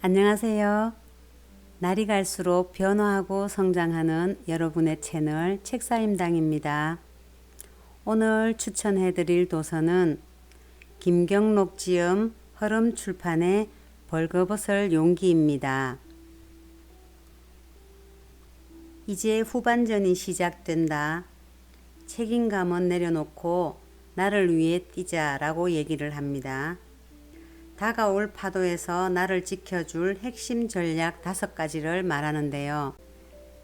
안녕하세요. 날이 갈수록 변화하고 성장하는 여러분의 채널 책사임당입니다. 오늘 추천해드릴 도서는 김경록 지음 흐름출판의 벌거벗을 용기입니다. 이제 후반전이 시작된다. 책임감은 내려놓고 나를 위해 뛰자라고 얘기를 합니다. 다가올 파도에서 나를 지켜줄 핵심 전략 5가지를 말하는데요.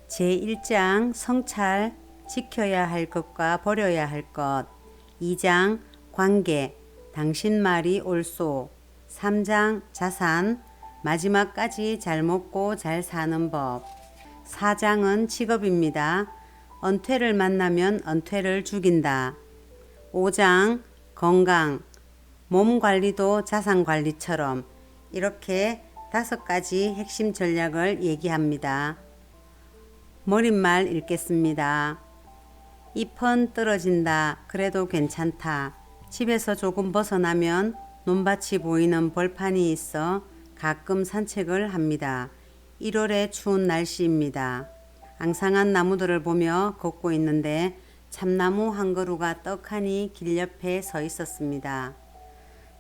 제1장 성찰, 지켜야 할 것과 버려야 할 것. 2장 관계, 당신 말이 옳소. 3장 자산, 마지막까지 잘 먹고 잘 사는 법. 4장은 직업입니다. 언퇴를 만나면 언퇴를 죽인다. 5장 건강, 몸 관리도 자산 관리처럼 이렇게 5가지 핵심 전략을 얘기합니다. 머릿말 읽겠습니다. 잎은 떨어진다. 그래도 괜찮다. 집에서 조금 벗어나면 논밭이 보이는 벌판이 있어 가끔 산책을 합니다. 1월의 추운 날씨입니다. 앙상한 나무들을 보며 걷고 있는데 참나무 한 그루가 떡하니 길 옆에 서 있었습니다.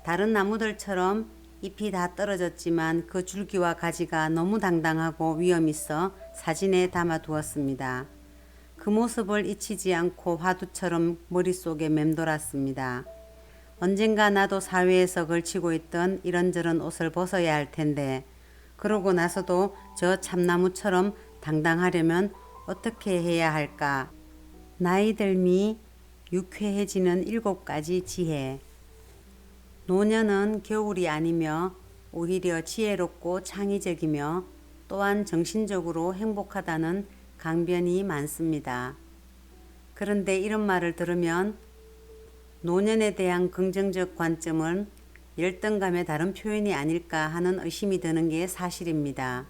다른 나무들처럼 잎이 다 떨어졌지만 그 줄기와 가지가 너무 당당하고 위험 있어 사진에 담아 두었습니다. 그 모습을 잊히지 않고 화두처럼 머릿속에 맴돌았습니다. 언젠가 나도 사회에서 걸치고 있던 이런저런 옷을 벗어야 할 텐데 그러고 나서도 저 참나무처럼 당당하려면 어떻게 해야 할까? 나이 들미 유쾌해지는 7가지 지혜. 노년은 겨울이 아니며 오히려 지혜롭고 창의적이며 또한 정신적으로 행복하다는 강변이 많습니다. 그런데 이런 말을 들으면 노년에 대한 긍정적 관점은 열등감의 다른 표현이 아닐까 하는 의심이 드는 게 사실입니다.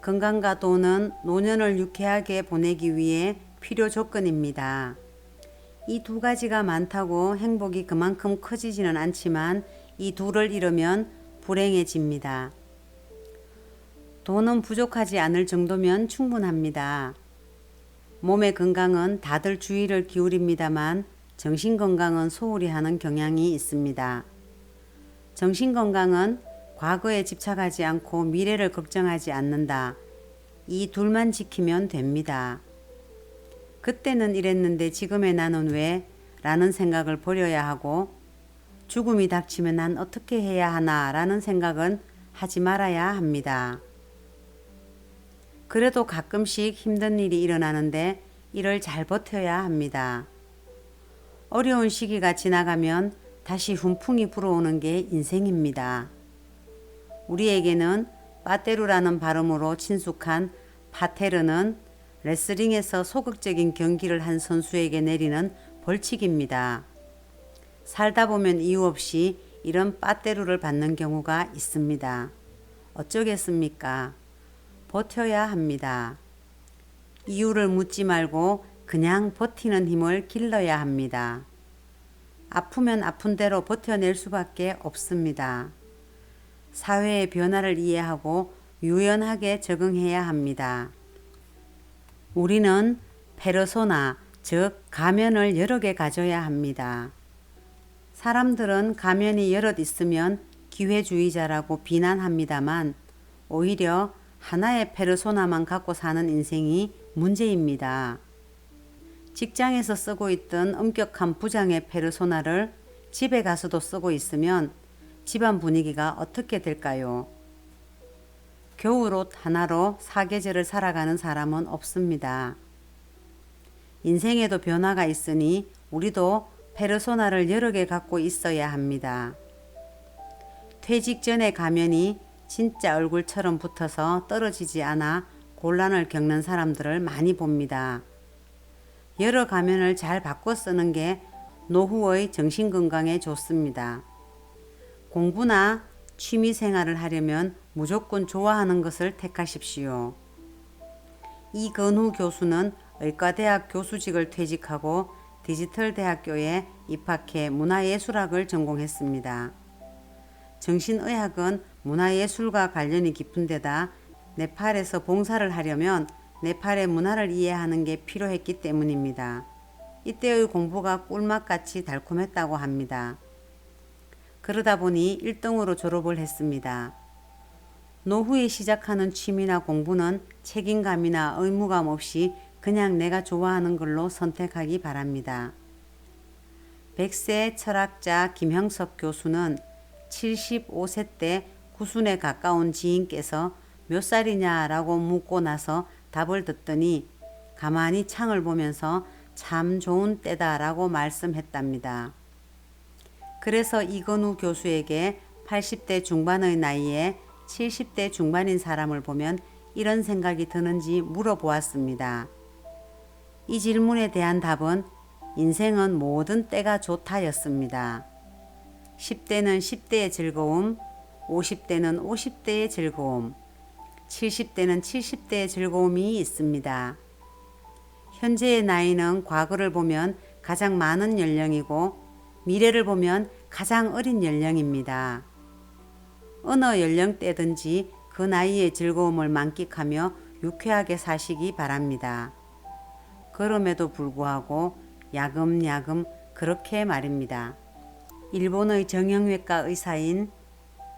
건강과 돈은 노년을 유쾌하게 보내기 위해 필요 조건입니다. 이 2가지가 많다고 행복이 그만큼 커지지는 않지만 이 둘을 잃으면 불행해집니다. 돈은 부족하지 않을 정도면 충분합니다. 몸의 건강은 다들 주의를 기울입니다만 정신건강은 소홀히 하는 경향이 있습니다. 정신건강은 과거에 집착하지 않고 미래를 걱정하지 않는다. 이 둘만 지키면 됩니다. 그때는 이랬는데 지금의 나는 왜? 라는 생각을 버려야 하고 죽음이 닥치면 난 어떻게 해야 하나? 라는 생각은 하지 말아야 합니다. 그래도 가끔씩 힘든 일이 일어나는데 이를 잘 버텨야 합니다. 어려운 시기가 지나가면 다시 훈풍이 불어오는 게 인생입니다. 우리에게는 빠테루라는 발음으로 친숙한 파테르는 레슬링에서 소극적인 경기를 한 선수에게 내리는 벌칙입니다. 살다 보면 이유 없이 이런 빠테루를 받는 경우가 있습니다. 어쩌겠습니까? 버텨야 합니다. 이유를 묻지 말고 그냥 버티는 힘을 길러야 합니다. 아프면 아픈 대로 버텨낼 수밖에 없습니다. 사회의 변화를 이해하고 유연하게 적응해야 합니다. 우리는 페르소나, 즉 가면을 여러 개 가져야 합니다. 사람들은 가면이 여럿 있으면 기회주의자라고 비난합니다만 오히려 하나의 페르소나만 갖고 사는 인생이 문제입니다. 직장에서 쓰고 있던 엄격한 부장의 페르소나를 집에 가서도 쓰고 있으면 집안 분위기가 어떻게 될까요? 겨울옷 하나로 사계절을 살아가는 사람은 없습니다. 인생에도 변화가 있으니 우리도 페르소나를 여러 개 갖고 있어야 합니다. 퇴직 전의 가면이 진짜 얼굴처럼 붙어서 떨어지지 않아 곤란을 겪는 사람들을 많이 봅니다. 여러 가면을 잘 바꿔 쓰는 게 노후의 정신건강에 좋습니다. 공부나 취미생활을 하려면 무조건 좋아하는 것을 택하십시오. 이건우 교수는 의과대학 교수직을 퇴직하고 디지털 대학교에 입학해 문화예술학을 전공했습니다. 정신의학은 문화예술과 관련이 깊은 데다 네팔에서 봉사를 하려면 네팔의 문화를 이해하는 게 필요했기 때문입니다. 이때의 공부가 꿀맛같이 달콤했다고 합니다. 그러다 보니 1등으로 졸업을 했습니다. 노후에 시작하는 취미나 공부는 책임감이나 의무감 없이 그냥 내가 좋아하는 걸로 선택하기 바랍니다. 백세 철학자 김형석 교수는 75세 때 구순에 가까운 지인께서 몇 살이냐라고 묻고 나서 답을 듣더니 가만히 창을 보면서 참 좋은 때다라고 말씀했답니다. 그래서 이건우 교수에게 80대 중반의 나이에 70대 중반인 사람을 보면 이런 생각이 드는지 물어보았습니다. 이 질문에 대한 답은 인생은 모든 때가 좋다였습니다. 10대는 10대의 즐거움, 50대는 50대의 즐거움, 70대는 70대의 즐거움이 있습니다. 현재의 나이는 과거를 보면 가장 많은 연령이고 미래를 보면 가장 어린 연령입니다. 어느 연령대든지 그 나이의 즐거움을 만끽하며 유쾌하게 사시기 바랍니다. 그럼에도 불구하고 야금야금 그렇게 말입니다. 일본의 정형외과 의사인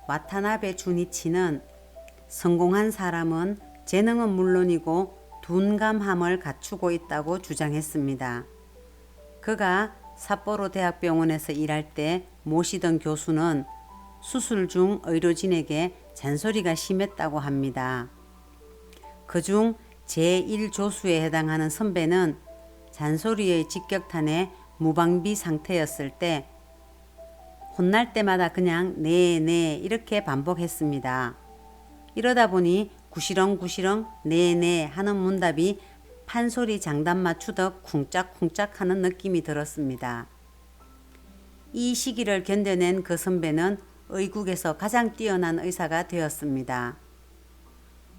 와타나베 주니치는 성공한 사람은 재능은 물론이고 둔감함을 갖추고 있다고 주장했습니다. 그가 삿포로 대학병원에서 일할 때 모시던 교수는 수술 중 의료진에게 잔소리가 심했다고 합니다. 그중 제1조수에 해당하는 선배는 잔소리의 직격탄에 무방비 상태였을 때 혼날 때마다 그냥 네 이렇게 반복했습니다. 이러다 보니 구시렁구시렁 네 하는 문답이 판소리 장단 맞추듯 쿵짝쿵짝 하는 느낌이 들었습니다. 이 시기를 견뎌낸 그 선배는 의국에서 가장 뛰어난 의사가 되었습니다.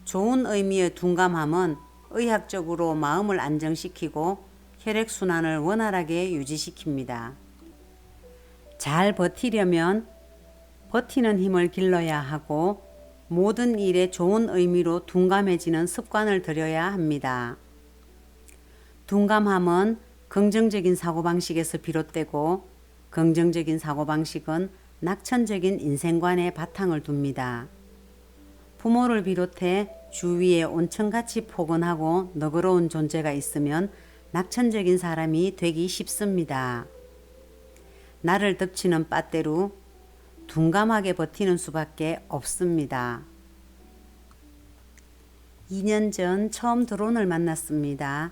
좋은 의미의 둔감함은 의학적으로 마음을 안정시키고 혈액순환을 원활하게 유지시킵니다. 잘 버티려면 버티는 힘을 길러야 하고 모든 일에 좋은 의미로 둔감해지는 습관을 들여야 합니다. 둔감함은 긍정적인 사고방식에서 비롯되고 긍정적인 사고방식은 낙천적인 인생관에 바탕을 둡니다. 부모를 비롯해 주위에 온천같이 포근하고 너그러운 존재가 있으면 낙천적인 사람이 되기 쉽습니다. 나를 덮치는 빠떼로 둔감하게 버티는 수밖에 없습니다. 2년 전 처음 드론을 만났습니다.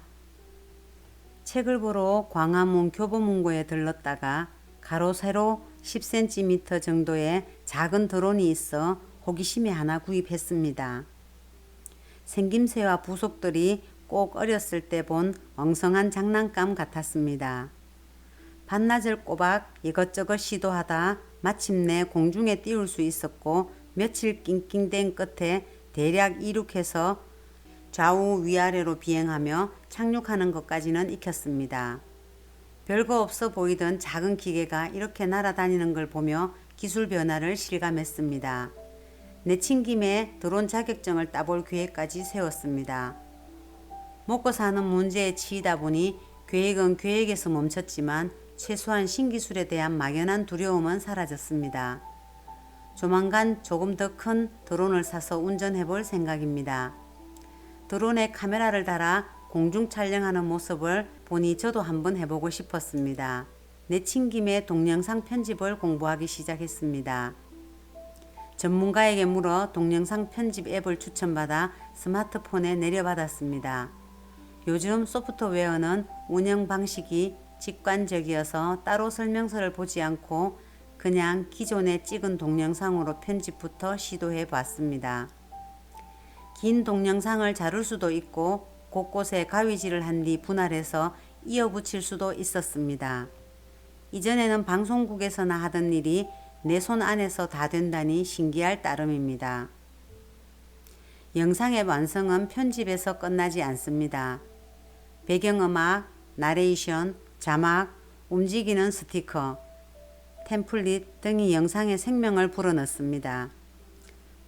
책을 보러 광화문 교보문고에 들렀다가 가로 세로 10cm 정도의 작은 드론이 있어 호기심에 하나 구입했습니다. 생김새와 부속들이 꼭 어렸을 때 본 엉성한 장난감 같았습니다. 반나절 꼬박 이것저것 시도하다 마침내 공중에 띄울 수 있었고 며칠 낑낑댄 끝에 대략 이륙해서 좌우 위아래로 비행하며 착륙하는 것까지는 익혔습니다. 별거 없어 보이던 작은 기계가 이렇게 날아다니는 걸 보며 기술 변화를 실감했습니다. 내친 김에 드론 자격증을 따볼 계획까지 세웠습니다. 먹고 사는 문제에 치이다 보니 계획은 계획에서 멈췄지만 최소한 신기술에 대한 막연한 두려움은 사라졌습니다. 조만간 조금 더 큰 드론을 사서 운전해 볼 생각입니다. 드론에 카메라를 달아 공중 촬영하는 모습을 보니 저도 한번 해보고 싶었습니다. 내친 김에 동영상 편집을 공부하기 시작했습니다. 전문가에게 물어 동영상 편집 앱을 추천받아 스마트폰에 내려받았습니다. 요즘 소프트웨어는 운영 방식이 직관적이어서 따로 설명서를 보지 않고 그냥 기존에 찍은 동영상으로 편집부터 시도해 봤습니다. 긴 동영상을 자를 수도 있고 곳곳에 가위질을 한 뒤 분할해서 이어붙일 수도 있었습니다. 이전에는 방송국에서나 하던 일이 내 손 안에서 다 된다니 신기할 따름입니다. 영상의 완성은 편집에서 끝나지 않습니다. 배경음악, 나레이션, 자막, 움직이는 스티커, 템플릿 등이 영상에 생명을 불어넣습니다.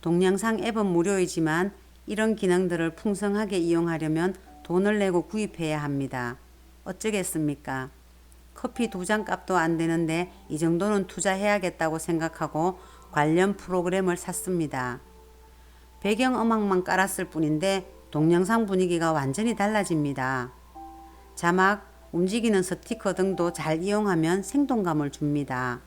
동영상 앱은 무료이지만 이런 기능들을 풍성하게 이용하려면 돈을 내고 구입해야 합니다. 어쩌겠습니까? 커피 2잔 값도 안 되는데 이 정도는 투자해야겠다고 생각하고 관련 프로그램을 샀습니다. 배경음악만 깔았을 뿐인데 동영상 분위기가 완전히 달라집니다. 자막, 움직이는 스티커 등도 잘 이용하면 생동감을 줍니다.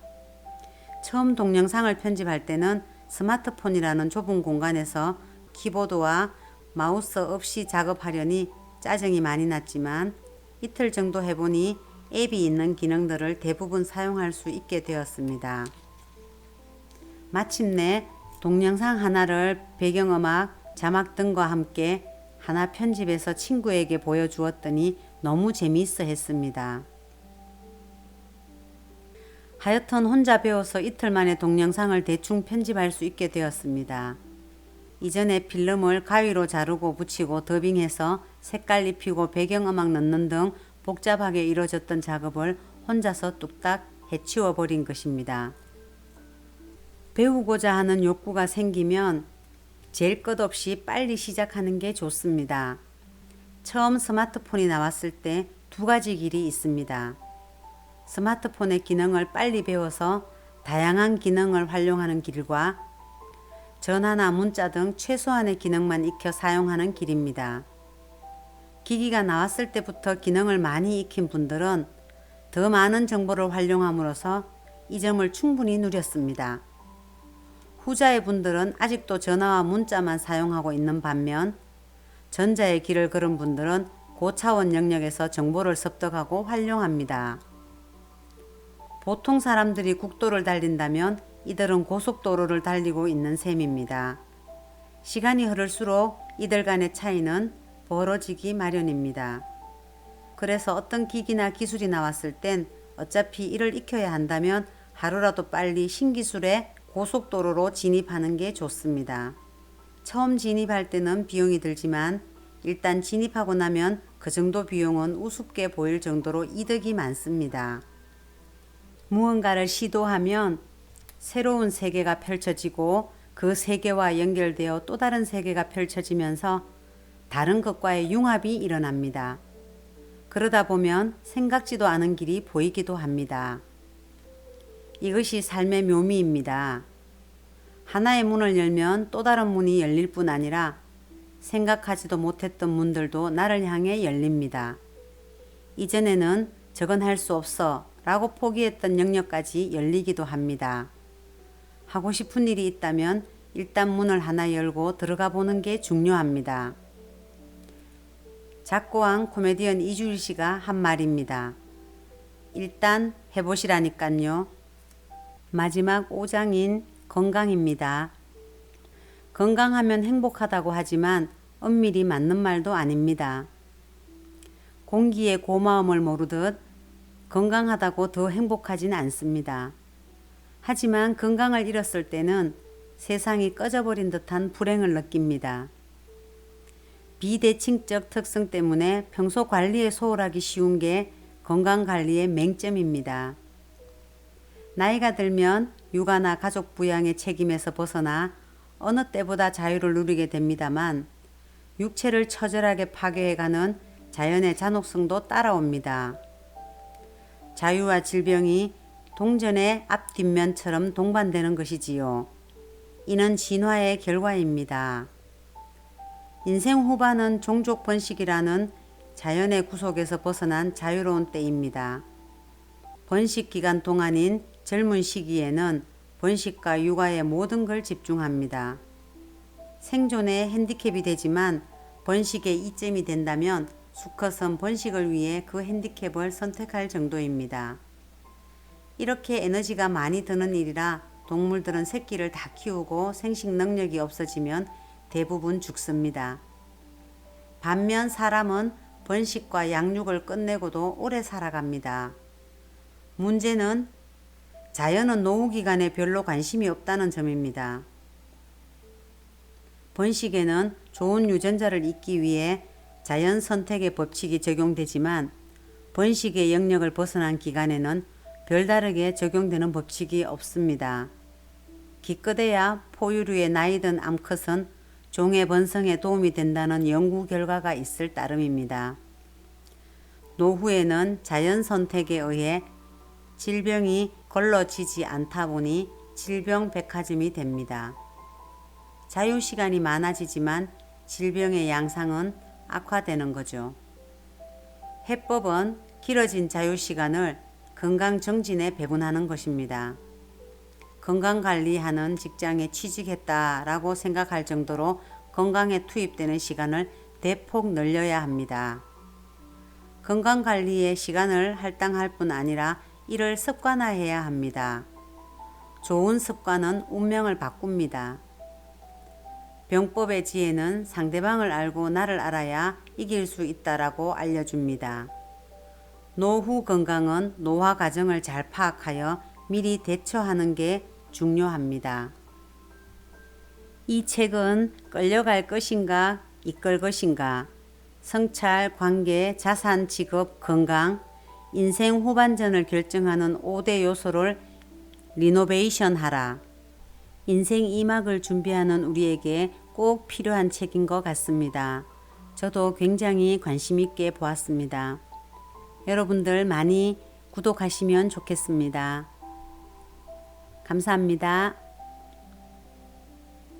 처음 동영상을 편집할 때는 스마트폰이라는 좁은 공간에서 키보드와 마우스 없이 작업하려니 짜증이 많이 났지만 이틀 정도 해보니 앱이 있는 기능들을 대부분 사용할 수 있게 되었습니다. 마침내 동영상 하나를 배경음악, 자막 등과 함께 하나 편집해서 친구에게 보여주었더니 너무 재미있어 했습니다. 하여튼 혼자 배워서 이틀 만에 동영상을 대충 편집할 수 있게 되었습니다. 이전에 필름을 가위로 자르고 붙이고 더빙해서 색깔 입히고 배경음악 넣는 등 복잡하게 이루어졌던 작업을 혼자서 뚝딱 해치워 버린 것입니다. 배우고자 하는 욕구가 생기면 잴 것 없이 빨리 시작하는 게 좋습니다. 처음 스마트폰이 나왔을 때 2가지 길이 있습니다. 스마트폰의 기능을 빨리 배워서 다양한 기능을 활용하는 길과 전화나 문자 등 최소한의 기능만 익혀 사용하는 길입니다. 기기가 나왔을 때부터 기능을 많이 익힌 분들은 더 많은 정보를 활용함으로써 이 점을 충분히 누렸습니다. 후자의 분들은 아직도 전화와 문자만 사용하고 있는 반면 전자의 길을 걸은 분들은 고차원 영역에서 정보를 습득하고 활용합니다. 보통 사람들이 국도를 달린다면 이들은 고속도로를 달리고 있는 셈입니다. 시간이 흐를수록 이들 간의 차이는 벌어지기 마련입니다. 그래서 어떤 기기나 기술이 나왔을 땐 어차피 이를 익혀야 한다면 하루라도 빨리 신기술의 고속도로로 진입하는 게 좋습니다. 처음 진입할 때는 비용이 들지만 일단 진입하고 나면 그 정도 비용은 우습게 보일 정도로 이득이 많습니다. 무언가를 시도하면 새로운 세계가 펼쳐지고 그 세계와 연결되어 또 다른 세계가 펼쳐지면서 다른 것과의 융합이 일어납니다. 그러다 보면 생각지도 않은 길이 보이기도 합니다. 이것이 삶의 묘미입니다. 하나의 문을 열면 또 다른 문이 열릴 뿐 아니라 생각하지도 못했던 문들도 나를 향해 열립니다. 이전에는 저건 할 수 없어 라고 포기했던 영역까지 열리기도 합니다. 하고 싶은 일이 있다면 일단 문을 하나 열고 들어가 보는 게 중요합니다. 작고한 코미디언 이주일 씨가 한 말입니다. 일단 해보시라니깐요. 마지막 5장인 건강입니다. 건강하면 행복하다고 하지만 엄밀히 맞는 말도 아닙니다. 공기의 고마움을 모르듯 건강하다고 더 행복하진 않습니다. 하지만 건강을 잃었을 때는 세상이 꺼져버린 듯한 불행을 느낍니다. 비대칭적 특성 때문에 평소 관리에 소홀하기 쉬운 게 건강관리의 맹점입니다. 나이가 들면 육아나 가족 부양의 책임에서 벗어나 어느 때보다 자유를 누리게 됩니다만 육체를 처절하게 파괴해가는 자연의 잔혹성도 따라옵니다. 자유와 질병이 동전의 앞뒷면처럼 동반되는 것이지요. 이는 진화의 결과입니다. 인생 후반은 종족 번식이라는 자연의 구속에서 벗어난 자유로운 때입니다. 번식 기간 동안인 젊은 시기에는 번식과 육아의 모든 걸 집중합니다. 생존에 핸디캡이 되지만 번식의 이점이 된다면 수컷은 번식을 위해 그 핸디캡을 선택할 정도입니다. 이렇게 에너지가 많이 드는 일이라 동물들은 새끼를 다 키우고 생식 능력이 없어지면 대부분 죽습니다. 반면 사람은 번식과 양육을 끝내고도 오래 살아갑니다. 문제는 자연은 노후 기간에 별로 관심이 없다는 점입니다. 번식에는 좋은 유전자를 잇기 위해 자연 선택의 법칙이 적용되지만 번식의 영역을 벗어난 기간에는 별다르게 적용되는 법칙이 없습니다. 기껏해야 포유류의 나이든 암컷은 종의 번성에 도움이 된다는 연구 결과가 있을 따름입니다. 노후에는 자연 선택에 의해 질병이 걸러지지 않다 보니 질병백화점이 됩니다. 자유시간이 많아지지만 질병의 양상은 악화되는 거죠. 해법은 길어진 자유시간을 건강정진에 배분하는 것입니다. 건강관리하는 직장에 취직했다라고 생각할 정도로 건강에 투입되는 시간을 대폭 늘려야 합니다. 건강관리에 시간을 할당할 뿐 아니라 이를 습관화해야 합니다. 좋은 습관은 운명을 바꿉니다. 병법의 지혜는 상대방을 알고 나를 알아야 이길 수 있다라고 알려줍니다. 노후 건강은 노화 과정을 잘 파악하여 미리 대처하는 게 중요합니다. 이 책은 끌려갈 것인가 이끌 것인가, 성찰, 관계, 자산, 직업, 건강, 인생 후반전을 결정하는 5대 요소를 리노베이션 하라. 인생 2막을 준비하는 우리에게 꼭 필요한 책인 것 같습니다. 저도 굉장히 관심 있게 보았습니다. 여러분들 많이 구독하시면 좋겠습니다. 감사합니다.